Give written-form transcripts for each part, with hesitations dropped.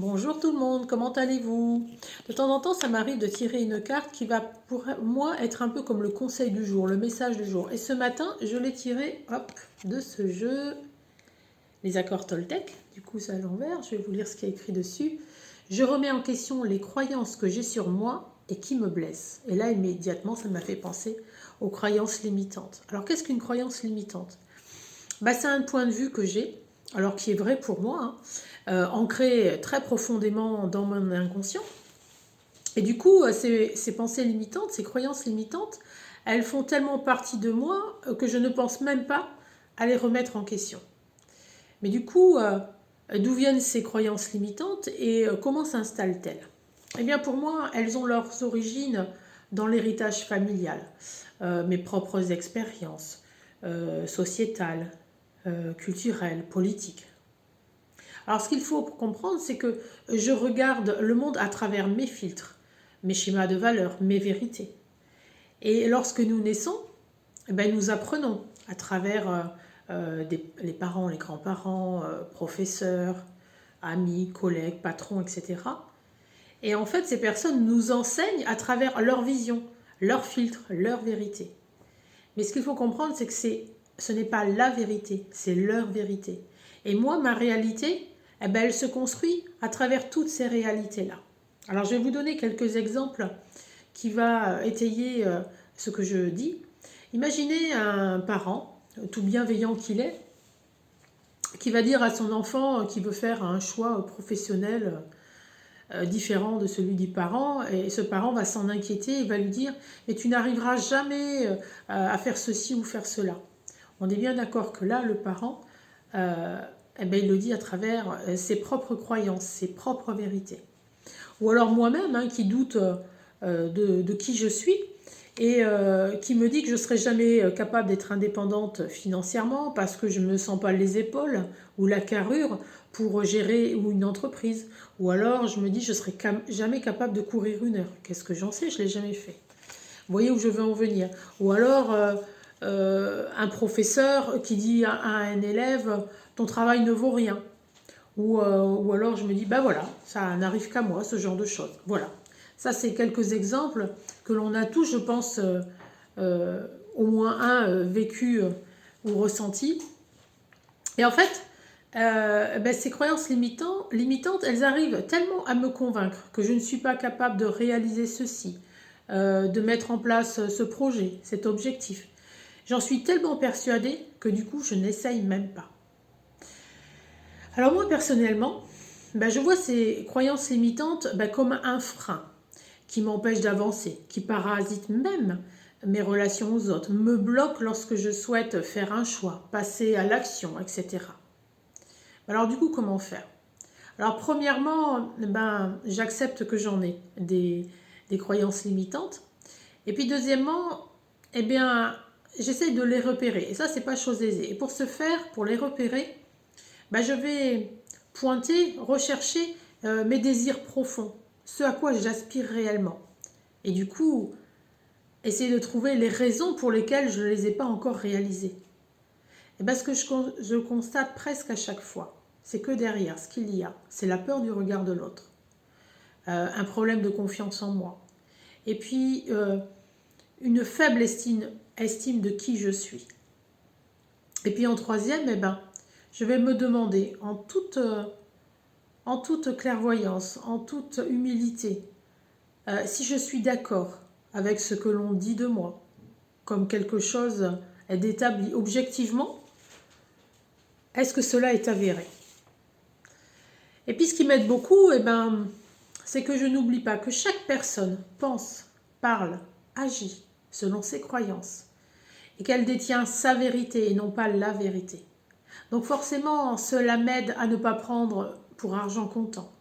Bonjour tout le monde, comment allez-vous? De temps en temps, ça m'arrive de tirer une carte qui va pour moi être un peu comme le conseil du jour, le message du jour. Et ce matin, je l'ai tiré, hop, de ce jeu, les accords Toltec. Du coup, c'est à l'envers, je vais vous lire ce qui est écrit dessus. Je remets en question les croyances que j'ai sur moi et qui me blessent. Et là, immédiatement, ça m'a fait penser aux croyances limitantes. Alors, qu'est-ce qu'une croyance limitante? C'est un point de vue que j'ai, alors qui est vrai pour moi, hein, ancré très profondément dans mon inconscient. Et du coup, ces pensées limitantes, ces croyances limitantes, elles font tellement partie de moi que je ne pense même pas à les remettre en question. Mais du coup, d'où viennent ces croyances limitantes et comment s'installent-elles? Eh bien, pour moi, elles ont leurs origines dans l'héritage familial, mes propres expériences sociétales, culturelles, politiques. Alors, ce qu'il faut comprendre, c'est que je regarde le monde à travers mes filtres, mes schémas de valeurs, mes vérités. Et lorsque nous naissons, nous apprenons à travers les parents, les grands-parents, professeurs, amis, collègues, patrons, etc. Et en fait, ces personnes nous enseignent à travers leur vision, leurs filtres, leur vérité. Mais ce qu'il faut comprendre, c'est que ce n'est pas la vérité, c'est leur vérité. Et moi, ma réalité, elle se construit à travers toutes ces réalités-là. Alors, je vais vous donner quelques exemples qui vont étayer ce que je dis. Imaginez un parent, tout bienveillant qu'il est, qui va dire à son enfant qu'il veut faire un choix professionnel différent de celui du parent, et ce parent va s'en inquiéter et va lui dire « mais tu n'arriveras jamais à faire ceci ou faire cela ». On est bien d'accord que là, le parent, il le dit à travers ses propres croyances, ses propres vérités. Ou alors moi-même, hein, qui doute de qui je suis, et qui me dit que je ne serai jamais capable d'être indépendante financièrement parce que je ne me sens pas les épaules ou la carrure pour gérer une entreprise. Ou alors je me dis que je ne serai jamais capable de courir une heure. Qu'est-ce que j'en sais? Je ne l'ai jamais fait. Vous voyez où je veux en venir? Ou alors un professeur qui dit à un élève « ton travail ne vaut rien ». Ou alors je me dis, voilà, ça n'arrive qu'à moi, ce genre de choses. Voilà. Ça, c'est quelques exemples que l'on a tous, je pense, au moins un vécu ou ressenti. Et en fait, ces croyances limitantes, elles arrivent tellement à me convaincre que je ne suis pas capable de réaliser ceci, de mettre en place ce projet, cet objectif. J'en suis tellement persuadée que du coup, je n'essaye même pas. Alors moi, personnellement, je vois ces croyances limitantes comme un frein qui m'empêche d'avancer, qui parasite même mes relations aux autres, me bloque lorsque je souhaite faire un choix, passer à l'action, etc. Alors du coup, comment faire? Alors premièrement, j'accepte que j'en ai des croyances limitantes. Et puis deuxièmement, j'essaie de les repérer. Et ça, c'est pas chose aisée. Et pour ce faire, pour les repérer, je vais pointer, rechercher mes désirs profonds, ce à quoi j'aspire réellement. Et du coup, essayer de trouver les raisons pour lesquelles je ne les ai pas encore réalisées. Et ce que je constate presque à chaque fois, c'est que derrière, ce qu'il y a, c'est la peur du regard de l'autre, un problème de confiance en moi, et puis une faible estime de qui je suis. Et puis en troisième, je vais me demander en toute clairvoyance, en toute humilité, si je suis d'accord avec ce que l'on dit de moi, comme quelque chose d'établi objectivement, est-ce que cela est avéré? Et puis ce qui m'aide beaucoup, c'est que je n'oublie pas que chaque personne pense, parle, agit selon ses croyances et qu'elle détient sa vérité et non pas la vérité. Donc forcément, cela m'aide à ne pas prendre pour argent comptant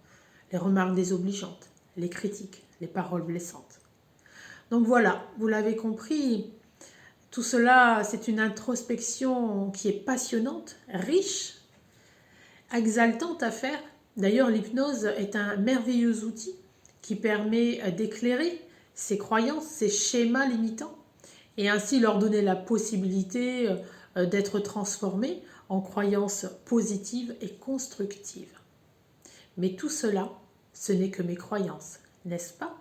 les remarques désobligeantes, les critiques, les paroles blessantes. Donc voilà, vous l'avez compris, tout cela, c'est une introspection qui est passionnante, riche, exaltante à faire. D'ailleurs, l'hypnose est un merveilleux outil qui permet d'éclairer ses croyances, ses schémas limitants, et ainsi leur donner la possibilité d'être transformés en croyances positives et constructives. Mais tout cela, ce n'est que mes croyances, n'est-ce pas ?